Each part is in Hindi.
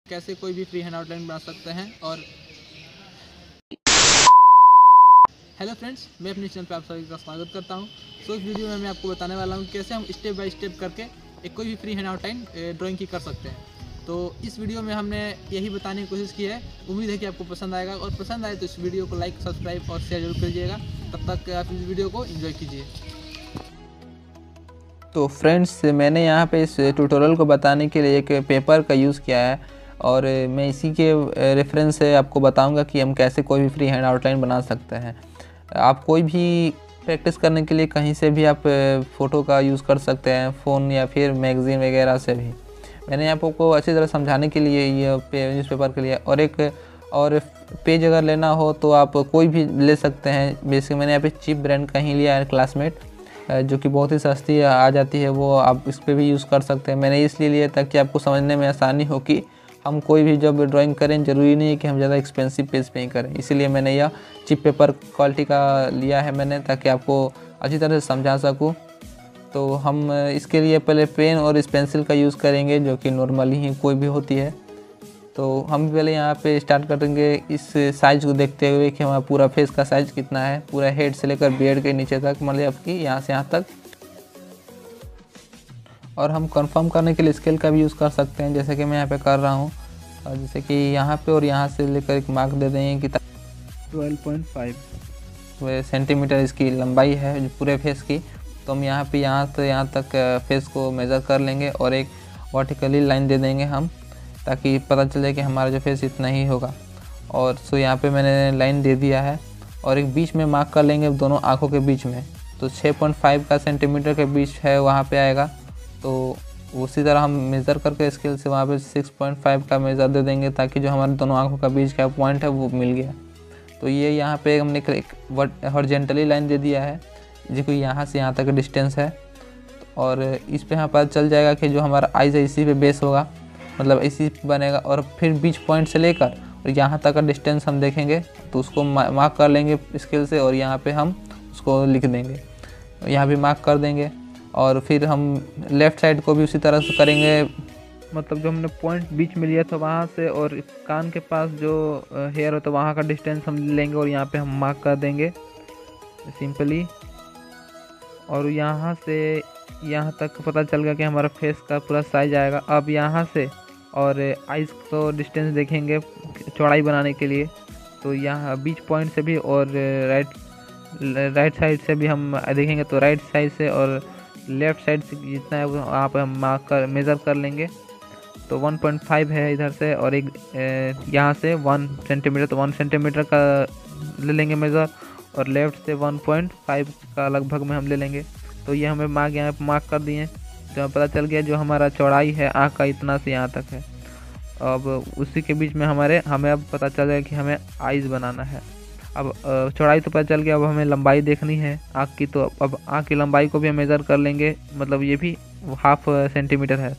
कैसे कोई भी फ्री हैंड आउटलाइन बना सकते हैं। और हेलो फ्रेंड्स, मैं अपने चैनल पर आप सभी का स्वागत करता हूं। इस वीडियो में मैं आपको बताने वाला हूं कैसे हम स्टेप बाय स्टेप करके एक कोई भी फ्री हैंड आउटलाइन ड्राइंग की कर सकते हैं। तो इस वीडियो में हमने यही बताने की कोशिश की है। उम्मीद है कि आपको पसंद आएगा, और पसंद आए तो इस वीडियो को लाइक, सब्सक्राइब और शेयर जरूर कीजिएगा। तब तक आप इस वीडियो को एंजॉय कीजिए। तो फ्रेंड्स, मैंने यहाँ पे इस ट्यूटोरियल को बताने के लिए एक पेपर का यूज़ किया है, और मैं इसी के रेफरेंस से आपको बताऊंगा कि हम कैसे कोई भी फ्री हैंड आउटलाइन बना सकते हैं। आप कोई भी प्रैक्टिस करने के लिए कहीं से भी आप फ़ोटो का यूज़ कर सकते हैं, फ़ोन या फिर मैगज़ीन वगैरह से भी। मैंने आपको अच्छी तरह समझाने के लिए ये न्यूज़पेपर के लिए और पेज अगर लेना हो तो आप कोई भी ले सकते हैं। बेसिक मैंने यहाँ पे चीप ब्रांड का ही लिया है, क्लासमेट, जो कि बहुत ही सस्ती आ जाती है, वो आप इस पर भी यूज़ कर सकते हैं। मैंने इसलिए लिया ताकि आपको समझने में आसानी हो कि हम कोई भी जब ड्राइंग करें, ज़रूरी नहीं है कि हम ज़्यादा एक्सपेंसिव पेज पे ही करें। इसीलिए मैंने यह चिप पेपर क्वालिटी का लिया है मैंने, ताकि आपको अच्छी तरह से समझा सकूं। तो हम इसके लिए पहले पेन और इस पेंसिल का यूज़ करेंगे, जो कि नॉर्मली ही कोई भी होती है। तो हम पहले यहाँ पे स्टार्ट करेंगे इस साइज़ को देखते हुए कि हमारा पूरा फेस का साइज़ कितना है, पूरा हेड से लेकर बियर्ड के नीचे तक, मतलब आपकी यहाँ से यहाँ तक। और हम कंफर्म करने के लिए स्केल का भी यूज़ कर सकते हैं, जैसे कि मैं यहाँ पे कर रहा हूँ। और जैसे कि यहाँ पे और यहाँ से लेकर एक मार्क दे देंगे कि 12.5 सेंटीमीटर इसकी लंबाई है जो पूरे फेस की। तो हम यहाँ पे यहाँ तक फेस को मेज़र कर लेंगे, और एक वर्टिकली लाइन दे देंगे हम, ताकि पता चले कि हमारा जो फेस इतना ही होगा। और सो यहाँ पे मैंने लाइन दे दिया है, और एक बीच में मार्क कर लेंगे दोनों आँखों के बीच में। तो 6.5 का सेंटीमीटर के बीच है, वहाँ पे आएगा। तो उसी तरह हम मेज़र करके स्केल से वहाँ पे 6.5 का मेज़र दे देंगे, ताकि जो हमारे दोनों आँखों का बीच का पॉइंट है वो मिल गया। तो ये यहाँ पे हमने एक हॉरिजॉन्टली लाइन दे दिया है, जो कि यहाँ से यहाँ तक डिस्टेंस है। और इस पे यहाँ पता चल जाएगा कि जो हमारा आइज़ है इसी पे बेस होगा, मतलब इसी बनेगा। और फिर बीच पॉइंट से लेकर और यहाँ तक का डिस्टेंस हम देखेंगे, तो उसको मार्क कर लेंगे स्केल से, और यहाँ पे हम उसको लिख देंगे, यहाँ भी मार्क कर देंगे। और फिर हम लेफ़्ट साइड को भी उसी तरह से करेंगे, मतलब जो हमने पॉइंट बीच में लिया था वहाँ से, और कान के पास जो हेयर हो तो वहाँ का डिस्टेंस हम लेंगे, और यहाँ पे हम मार्क कर देंगे सिंपली। और यहाँ से यहाँ तक पता चल गया कि हमारा फेस का पूरा साइज आएगा। अब यहाँ से और आइज़ को डिस्टेंस देखेंगे चौड़ाई बनाने के लिए। तो यहाँ बीच पॉइंट से भी और राइट साइड से भी हम देखेंगे, तो राइट साइड से और लेफ़्ट साइड से जितना है वहाँ पर हम मेज़र कर लेंगे। तो 1.5 है इधर से, और एक यहाँ से 1 सेंटीमीटर, तो 1 सेंटीमीटर का ले लेंगे मेज़र, और लेफ़्ट से 1.5 का लगभग में हम ले लेंगे। तो ये हमें यहाँ पे मार्क कर दिए। तो पता चल गया जो हमारा चौड़ाई है आँख का इतना से यहाँ तक है। अब उसी के बीच में हमें अब पता चल गया कि हमें आइज़ बनाना है। अब चौड़ाई तो पता चल गया, अब हमें लंबाई देखनी है आँख की। तो अब आँख की लंबाई को भी हम मेज़र कर लेंगे, मतलब ये भी 1/2 सेंटीमीटर है।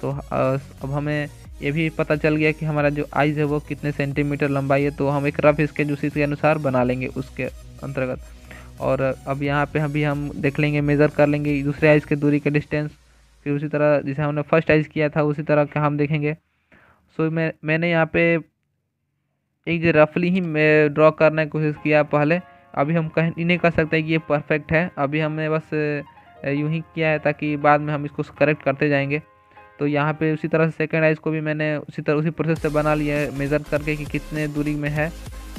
तो अब हमें ये भी पता चल गया कि हमारा जो आइज़ है वो कितने सेंटीमीटर लंबाई है। तो हम एक रफ स्केच उसी के अनुसार बना लेंगे उसके अंतर्गत। और अब यहाँ पे अभी हम देख लेंगे, मेज़र कर लेंगे दूसरे आइज़ के दूरी के डिस्टेंस। फिर उसी तरह जैसे हमने फर्स्ट आइज़ किया था उसी तरह का हम देखेंगे। सो मैंने यहाँ पे एक रफली ही ड्रॉ करने की कोशिश किया पहले। अभी हम कहीं नहीं कर सकते कि ये परफेक्ट है, अभी हमने बस यूँ ही किया है, ताकि बाद में हम इसको करेक्ट करते जाएंगे। तो यहाँ पे उसी तरह से सेकेंड आइज़ को भी मैंने उसी प्रोसेस से बना लिया है, मेज़र करके कि कितने दूरी में है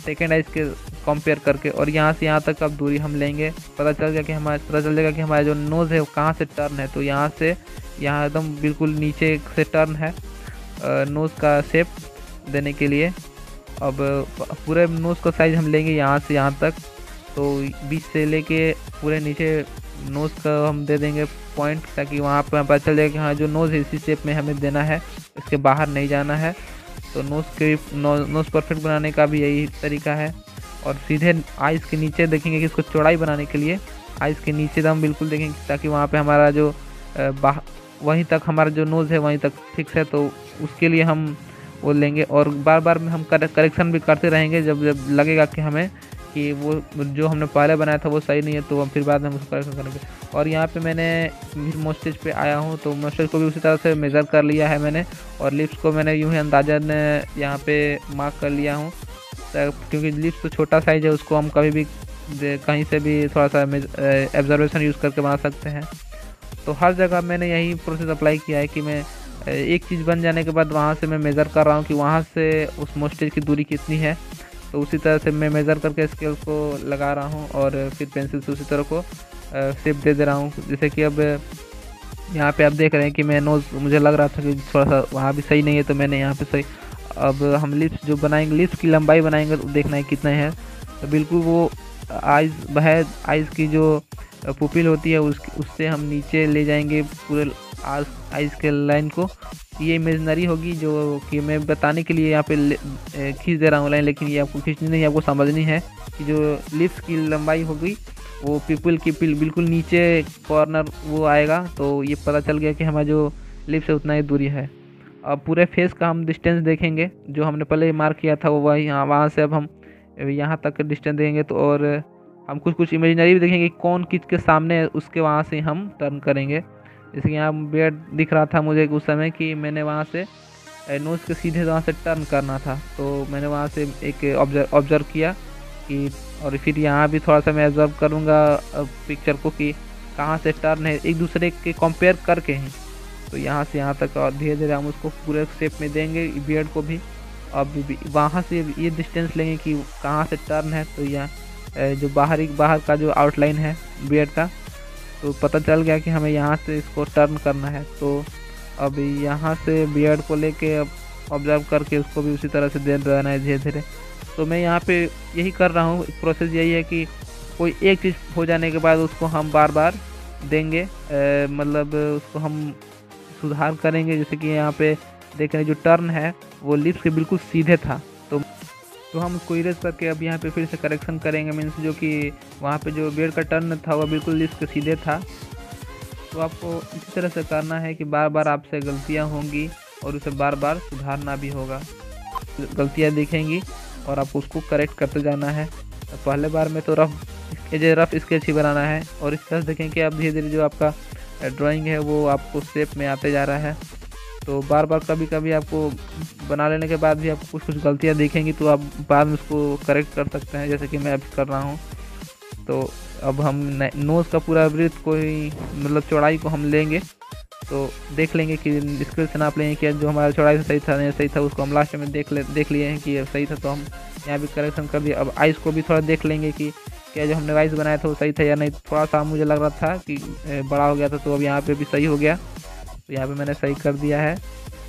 सेकेंड आइज़ के कंपेयर करके। और यहाँ से यहाँ तक अब दूरी हम लेंगे, पता चल जाएगा कि हमारा जो नोज़ है वो कहाँ से टर्न है। तो यहाँ से यहाँ एकदम बिल्कुल नीचे से टर्न है नोज़ का शेप देने के लिए। अब पूरे नोज़ का साइज़ हम लेंगे यहाँ से यहाँ तक, तो बीच से लेके पूरे नीचे नोज़ का हम दे देंगे पॉइंट, ताकि वहाँ पर पता चल जाए कि हाँ जो नोज़ है इसी शेप में हमें देना है, इसके बाहर नहीं जाना है। तो नोज़ परफेक्ट बनाने का भी यही तरीका है। और सीधे आइज़ के नीचे देखेंगे कि इसको चौड़ाई बनाने के लिए आइज़ के नीचे हम बिल्कुल देखेंगे, ताकि वहाँ पे हमारा जो वहीं तक हमारा जो नोज़ है वहीं तक फिक्स है। तो उसके लिए हम वो लेंगे, और बार बार में हम करेक्शन भी करते रहेंगे जब लगेगा कि हमें कि वो जो हमने पहले बनाया था वो सही नहीं है, तो हम फिर बाद में उसको करेक्शन करेंगे। और यहाँ पे मैंने मोस्टेज पे आया हूँ, तो मोस्टेज को भी उसी तरह से मेज़र कर लिया है मैंने, और लिप्स को मैंने यूँ ही अंदाजन यहाँ पे मार्क कर लिया हूँ, क्योंकि लिप्स तो छोटा साइज़ है, उसको हम कभी भी कहीं से भी थोड़ा सा ऑब्जर्वेशन यूज़ करके बना सकते हैं। तो हर जगह मैंने यही प्रोसेस अप्लाई किया है कि मैं एक चीज़ बन जाने के बाद वहाँ से मैं मेज़र कर रहा हूँ कि वहाँ से उस मोस्टेज की दूरी कितनी है, तो उसी तरह से मैं मेज़र करके स्केल को लगा रहा हूँ और फिर पेंसिल से उसी तरह को शेप दे दे रहा हूँ। जैसे कि अब यहाँ पे आप देख रहे हैं कि मैं नोज़, मुझे लग रहा था कि थोड़ा सा वहाँ भी सही नहीं है, तो मैंने यहाँ पे सही। अब हम लिप्स जो बनाएंगे, लिप्स की लंबाई बनाएंगे तो देखना है कितना है, तो बिल्कुल वो आइज़ है, आइज़ की जो पुपिल होती है उससे हम नीचे ले जाएंगे पूरे आइज़ के लाइन को। ये इमेजनरी होगी जो कि मैं बताने के लिए यहाँ पे खींच दे रहा हूँ लाइन, लेकिन ये आपको खींचनी नहीं, आपको समझनी है कि जो लिप्स की लंबाई होगी वो पिपल की बिल्कुल नीचे कॉर्नर वो आएगा, तो ये पता चल गया कि हमारा जो लिप्स है उतना ही दूरी है। अब पूरे फेस का हम डिस्टेंस देखेंगे, जो हमने पहले मार्क किया था वो वही, वहाँ से अब हम यहाँ तक डिस्टेंस देंगे। तो और हम कुछ इमेजिनरी भी देखेंगे कौन किसके सामने है, उसके वहाँ से हम टर्न करेंगे। जैसे कि यहाँ बियर्ड दिख रहा था मुझे उस समय कि मैंने वहाँ से नोज़ के सीधे वहाँ से टर्न करना था, तो मैंने वहाँ से एक ऑब्जर्व किया कि, और फिर यहाँ भी थोड़ा सा मैं ऑब्जर्व करूँगा पिक्चर को कि कहाँ से टर्न है, एक दूसरे के कंपेयर करके ही। तो यहाँ से यहाँ तक और धीरे धीरे हम उसको पूरे शेप में देंगे बियर्ड को भी। अब वहाँ से ये डिस्टेंस लेंगे कि कहाँ से टर्न है, तो यहाँ जो बाहर का जो आउटलाइन है बियर्ड का, तो पता चल गया कि हमें यहाँ से इसको टर्न करना है। तो अब यहाँ से बियर्ड को लेके अब ऑब्जर्व करके उसको भी उसी तरह से दे रहना है धीरे धीरे। तो मैं यहाँ पे यही कर रहा हूँ, प्रोसेस यही है कि कोई एक चीज़ हो जाने के बाद उसको हम बार बार देंगे, मतलब उसको हम सुधार करेंगे। जैसे कि यहाँ पे देख रहे हैं जो टर्न है वो लिप्स के बिल्कुल सीधे था, तो हम उसको इरेज करके अब यहाँ पे फिर से करेक्शन करेंगे, मीन्स जो कि वहाँ पे जो बियर्ड का टर्न था वो बिल्कुल लिप्स के सीधे था। तो आपको इसी तरह से करना है कि बार बार आपसे गलतियाँ होंगी और उसे बार बार सुधारना भी होगा। गलतियाँ दिखेंगी और आपको उसको करेक्ट करते जाना है। तो पहले बार में तो रफ स्केच ही बनाना है, और इस तरह से देखें कि अब धीरे धीरे जो आपका ड्राइंग है वो आपको शेप में आते जा रहा है। तो बार बार कभी कभी आपको बना लेने के बाद भी आपको कुछ गलतियाँ दिखेंगी, तो आप बाद में उसको करेक्ट कर सकते हैं, जैसे कि मैं अभी कर रहा हूँ। तो अब हम नोज़ का पूरा वृत्त को ही, मतलब चौड़ाई को हम लेंगे, तो देख लेंगे कि स्केल से नाप लेंगे कि जो हमारा चौड़ाई से सही था नहीं सही था, उसको हम लास्ट में देख लिए हैं कि ये सही था, तो हम यहाँ भी करेक्शन कर दिया। अब आइज़ को भी थोड़ा देख लेंगे कि क्या जो हमने आइज़ बनाया था वो सही था या नहीं। थोड़ा सा मुझे लग रहा था कि बड़ा हो गया था, तो अब यहाँ पे भी सही हो गया, तो यहाँ पे मैंने सही कर दिया है।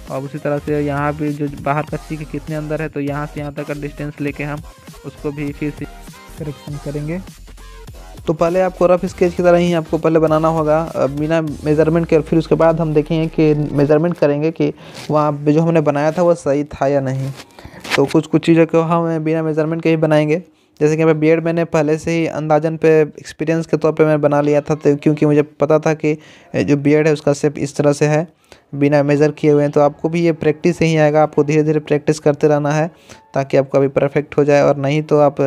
और उसी तरह से यहाँ भी जो बाहर का चीज़ कितने अंदर है, तो यहाँ से यहाँ तक का डिस्टेंस लेके हम उसको भी फिर से करेक्शन करेंगे। तो पहले आपको रफ स्केच की तरह ही आपको पहले बनाना होगा बिना मेज़रमेंट के, फिर उसके बाद हम देखेंगे कि मेज़रमेंट करेंगे कि वहाँ पे जो हमने बनाया था वो सही था या नहीं। तो कुछ चीज़ों को हम बिना मेज़रमेंट के ही बनाएंगे। जैसे कि मैं बियर्ड मैंने पहले से ही अंदाजन पे एक्सपीरियंस के तौर पे मैं बना लिया था, तो क्योंकि मुझे पता था कि जो बियर्ड है उसका शेप इस तरह से है बिना मेज़र किए हुए हैं। तो आपको भी ये प्रैक्टिस से ही आएगा, आपको धीरे धीरे प्रैक्टिस करते रहना है ताकि आपका भी परफेक्ट हो जाए। और नहीं तो आप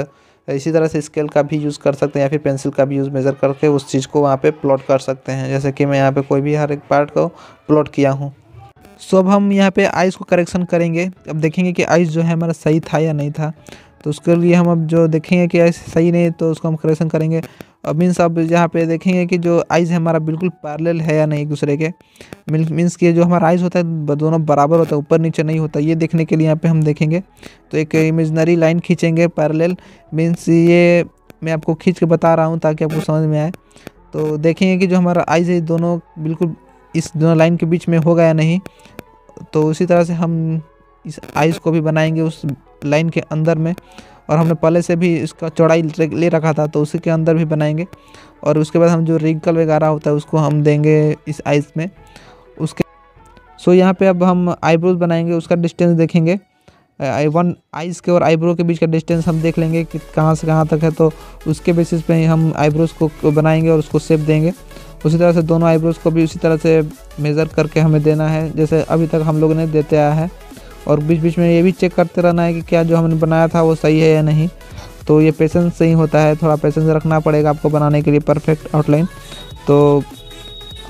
इसी तरह से स्केल का भी यूज़ कर सकते हैं या फिर पेंसिल का भी यूज़ मेज़र करके उस चीज़ को वहाँ पे प्लॉट कर सकते हैं, जैसे कि मैं यहाँ पे कोई भी हर एक पार्ट को प्लॉट किया हूँ। सो अब हम यहाँ पे आइज़ को करेक्शन करेंगे। अब देखेंगे कि आइज़ जो है हमारा सही था या नहीं था, तो उसके लिए हम अब जो देखेंगे कि आइज़ सही नहीं तो उसको हम करेक्शन करेंगे। अब मीन्स अब यहाँ पे देखेंगे कि जो आइज़ है हमारा बिल्कुल पैरेलल है या नहीं एक दूसरे के, मीन्स कि जो हमारा आइज़ होता है दोनों बराबर होता है, ऊपर नीचे नहीं होता। ये देखने के लिए यहाँ पे हम देखेंगे तो एक इमेजिनरी लाइन खींचेंगे पैरेलल, मीन्स ये मैं आपको खींच के बता रहा हूँ ताकि आपको समझ में आए। तो देखेंगे कि जो हमारा आइज़ है दोनों बिल्कुल इस दोनों लाइन के बीच में होगा या नहीं। तो उसी तरह से हम इस आइज़ को भी बनाएंगे उस लाइन के अंदर में, और हमने पहले से भी इसका चौड़ाई ले रखा था तो उसी के अंदर भी बनाएंगे। और उसके बाद हम जो रिंकल वगैरह होता है उसको हम देंगे इस आइज़ में उसके। सो यहाँ पे अब हम आईब्रोज बनाएंगे, उसका डिस्टेंस देखेंगे। आइज़ के और आईब्रो के बीच का डिस्टेंस हम देख लेंगे कि कहाँ से कहाँ तक है, तो उसके बेसिस पे ही हम आईब्रोज को बनाएंगे और उसको शेप देंगे। उसी तरह से दोनों आईब्रोज को भी उसी तरह से मेज़र करके हमें देना है जैसे अभी तक हम लोगों ने देते आया है। और बीच बीच में ये भी चेक करते रहना है कि क्या जो हमने बनाया था वो सही है या नहीं। तो ये पेशेंस से ही होता है, थोड़ा पेशेंस रखना पड़ेगा आपको बनाने के लिए परफेक्ट आउटलाइन। तो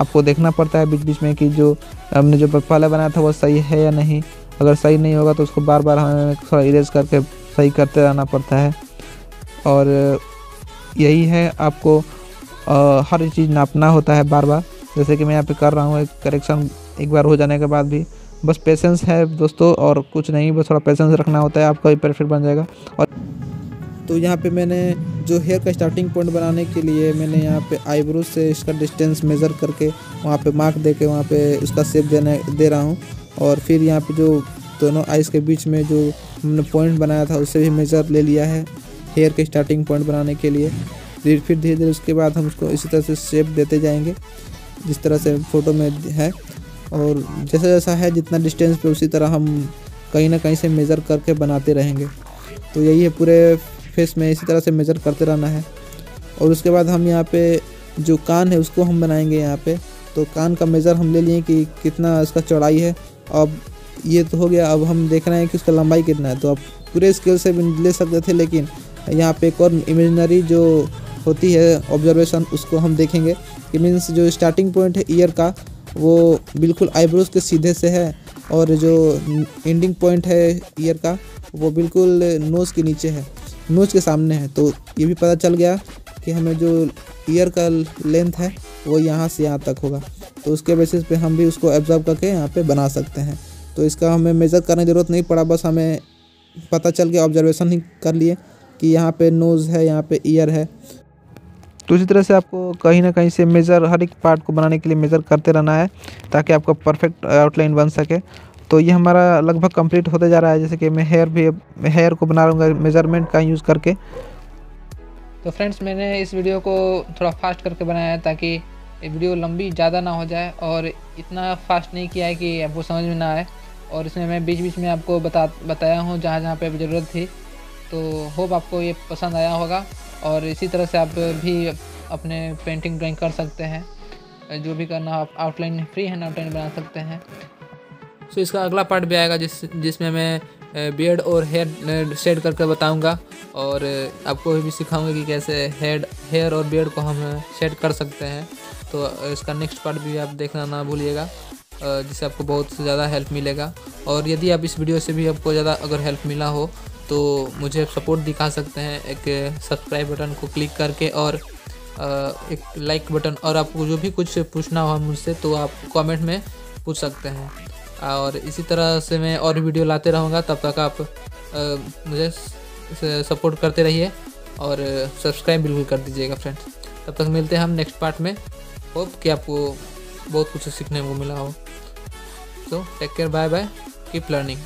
आपको देखना पड़ता है बीच बीच में कि जो हमने जो पहले बनाया था वो सही है या नहीं। अगर सही नहीं होगा तो उसको बार बार हमें थोड़ा इरेज करके सही करते रहना पड़ता है। और यही है, आपको हर चीज़ नापना होता है बार बार, जैसे कि मैं यहाँ पे कर रहा हूँ। एक करेक्शन एक बार हो जाने के बाद भी बस पेशेंस है दोस्तों, और कुछ नहीं, बस थोड़ा पेशेंस रखना होता है, आपका भी परफेक्ट बन जाएगा। और तो यहाँ पे मैंने जो हेयर का स्टार्टिंग पॉइंट बनाने के लिए मैंने यहाँ पे आईब्रो से इसका डिस्टेंस मेज़र करके वहाँ पे मार्क दे के वहाँ पे उसका शेप दे रहा हूँ। और फिर यहाँ पे जो दोनों आइज़ के बीच में जो हमने पॉइंट बनाया था उससे भी मेज़र ले लिया है हेयर के स्टार्टिंग पॉइंट बनाने के लिए। फिर धीरे धीरे उसके बाद हम उसको इसी तरह से शेप देते जाएंगे जिस तरह से फ़ोटो में है। और जैसा जैसा है जितना डिस्टेंस पे उसी तरह हम कहीं ना कहीं से मेज़र करके बनाते रहेंगे। तो यही है, पूरे फेस में इसी तरह से मेज़र करते रहना है। और उसके बाद हम यहाँ पे जो कान है उसको हम बनाएंगे यहाँ पे। तो कान का मेज़र हम ले लिए कि कितना इसका चौड़ाई है। अब ये तो हो गया, अब हम देख रहे हैं कि उसका लंबाई कितना है। तो आप पूरे स्केल से भी ले सकते थे, लेकिन यहाँ पे एक और इमेजिनरी जो होती है ऑब्जर्वेशन उसको हम देखेंगे कि मीन्स जो स्टार्टिंग पॉइंट है ईयर का वो बिल्कुल आईब्रोज के सीधे से है, और जो एंडिंग पॉइंट है ईयर का वो बिल्कुल नोज़ के नीचे है, नोज़ के सामने है। तो ये भी पता चल गया कि हमें जो ईयर का लेंथ है वो यहाँ से यहाँ तक होगा। तो उसके बेसिस पे हम भी उसको एब्जॉर्ब करके यहाँ पे बना सकते हैं। तो इसका हमें मेज़र करने की ज़रूरत नहीं पड़ा, बस हमें पता चल गया, ऑब्जर्वेशन ही कर लिए कि यहाँ पे नोज़ है, यहाँ पे ईयर है। तो इसी तरह से आपको कहीं ना कहीं से मेज़र हर एक पार्ट को बनाने के लिए मेज़र करते रहना है ताकि आपका परफेक्ट आउटलाइन बन सके। तो ये हमारा लगभग कंप्लीट होते जा रहा है। जैसे कि मैं हेयर को बना लूँगा मेज़रमेंट का यूज़ करके। तो फ्रेंड्स, मैंने इस वीडियो को थोड़ा फास्ट करके बनाया है ताकि ये वीडियो लंबी ज़्यादा ना हो जाए, और इतना फास्ट नहीं किया है कि आपको समझ में ना आए। और इसमें मैं बीच बीच में आपको बताया हूँ जहाँ जहाँ पे ज़रूरत थी। तो होप आपको ये पसंद आया होगा, और इसी तरह से आप भी अपने पेंटिंग ड्राइंग कर सकते हैं। जो भी करना आप आउटलाइन फ्री हैंड आउटलाइन बना सकते हैं। सो इसका अगला पार्ट भी आएगा जिसमें मैं बियर्ड और हेयर शेड करके बताऊंगा, और आपको भी सिखाऊंगा कि कैसे हेयर और बियर्ड को हम शेड कर सकते हैं। तो इसका नेक्स्ट पार्ट भी आप देखना ना भूलिएगा, जिससे आपको बहुत ज़्यादा हेल्प मिलेगा। और यदि आप इस वीडियो से भी आपको ज़्यादा अगर हेल्प मिला हो तो मुझे सपोर्ट दिखा सकते हैं एक सब्सक्राइब बटन को क्लिक करके, और एक लाइक बटन। और आपको जो भी कुछ पूछना हो मुझसे तो आप कमेंट में पूछ सकते हैं। और इसी तरह से मैं और वीडियो लाते रहूँगा, तब तक आप मुझे सपोर्ट करते रहिए और सब्सक्राइब बिल्कुल कर दीजिएगा फ्रेंड्स। तब तक मिलते हैं हम नेक्स्ट पार्ट में। होप कि आपको बहुत कुछ सीखने को मिला हो। So take care, bye bye, keep learning.